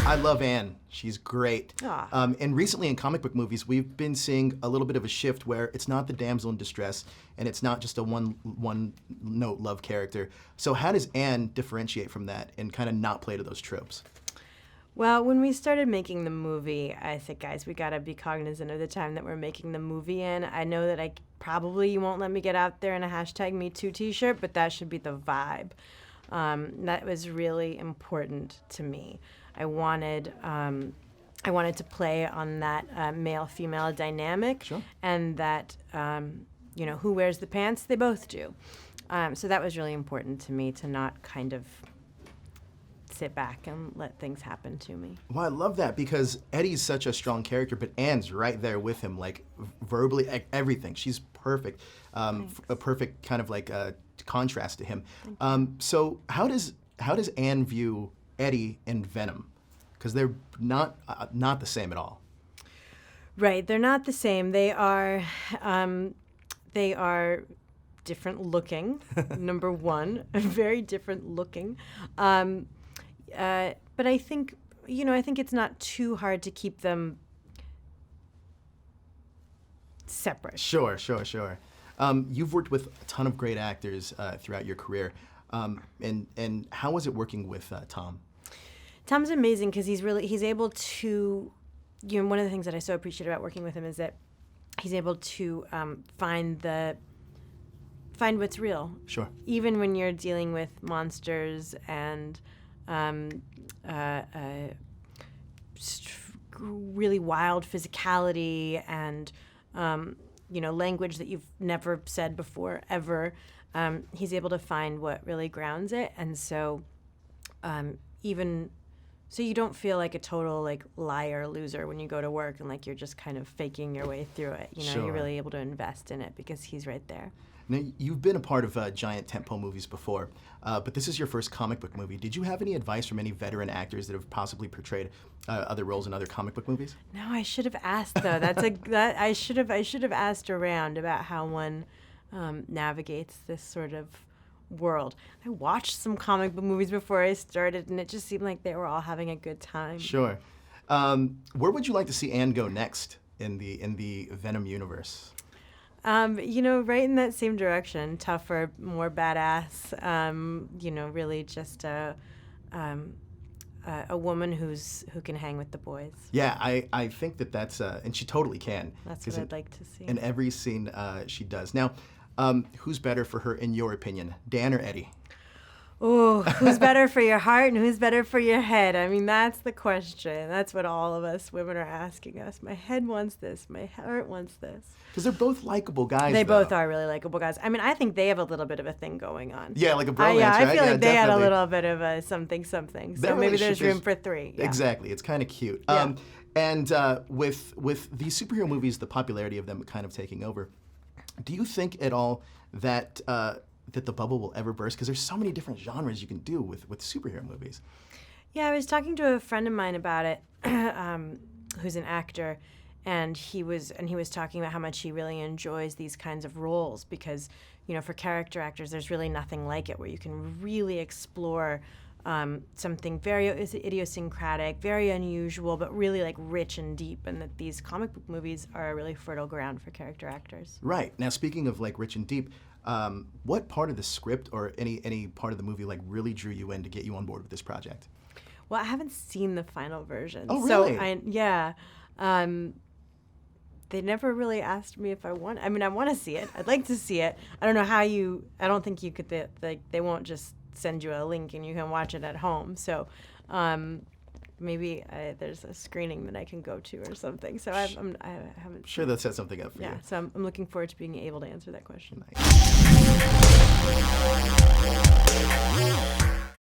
I love Anne. She's great. Aw. And recently in comic book movies, we've been seeing a little bit of a shift where it's not the damsel in distress, and it's not just a one-note love character. So how does Anne differentiate from that and kind of not play to those tropes? Well, when we started making the movie, I said, guys, we got to be cognizant of the time that we're making the movie in. I know that you won't let me get out there in a #MeToo t-shirt, but that should be the vibe. That was really important to me. I wanted to play on that male-female dynamic, Sure. and that, who wears the pants? They both do. So that was really important to me, to not kind of sit back and let things happen to me. Well, I love that because Eddie's such a strong character, but Anne's right there with him, like verbally, everything. She's perfect, a perfect kind of like contrast to him. So how does Anne view Eddie and Venom? Because they're not the same at all. Right, they're not the same. They are different looking. Number one, very different looking. But I think it's not too hard to keep them separate. Sure. You've worked with a ton of great actors throughout your career. And how was it working with Tom? Tom's amazing because he's able to, one of the things that I so appreciate about working with him is that he's able to find what's real. Sure. Even when you're dealing with monsters and really wild physicality and language that you've never said before ever. He's able to find what really grounds it, and so so you don't feel like a total like liar loser when you go to work and like you're just kind of faking your way through it. Sure. You're really able to invest in it because he's right there. Now, you've been a part of giant tentpole movies before, but this is your first comic book movie. Did you have any advice from any veteran actors that have possibly portrayed other roles in other comic book movies? No, I should have asked though. I should have asked around about how one navigates this sort of world. I watched some comic book movies before I started, and it just seemed like they were all having a good time. Sure. Where would you like to see Anne go next in the Venom universe? Right in that same direction, tougher, more badass. Really just a woman who can hang with the boys. Yeah, I think that's and she totally can. That's what I'd like to see. In every scene she does. Now, who's better for her in your opinion, Dan or Eddie? Oh, who's better for your heart and who's better for your head? I mean, that's the question. That's what all of us women are asking us. My head wants this. My heart wants this. Because they're both likable guys. They though. both are really likable guys. I mean, I think they have a little bit of a thing going on. Yeah, like a bromance, yeah, I right? feel like they had a definitely. little bit of a something. So Their maybe there's relationship room is- for three. Yeah. Exactly. It's kind of cute. Yeah. And with these superhero movies, the popularity of them kind of taking over, do you think at all that that the bubble will ever burst? Because there's so many different genres you can do with superhero movies. Yeah, I was talking to a friend of mine about it, who's an actor, and he was talking about how much he really enjoys these kinds of roles because, for character actors, there's really nothing like it where you can really explore something very idiosyncratic, very unusual, but really like rich and deep, and that these comic book movies are a really fertile ground for character actors. Right. Now, speaking of like rich and deep, what part of the script or any part of the movie like really drew you in to get you on board with this project? Well, I haven't seen the final version. Oh, really? So they never really asked me if I want. I mean, I want to see it. I'd like to see it. I don't know how you. I don't think you could. They won't just send you a link and you can watch it at home. So maybe there's a screening that I can go to or something. So I haven't. Sure, that set something up for you. Yeah. So I'm looking forward to being able to answer that question. Nice.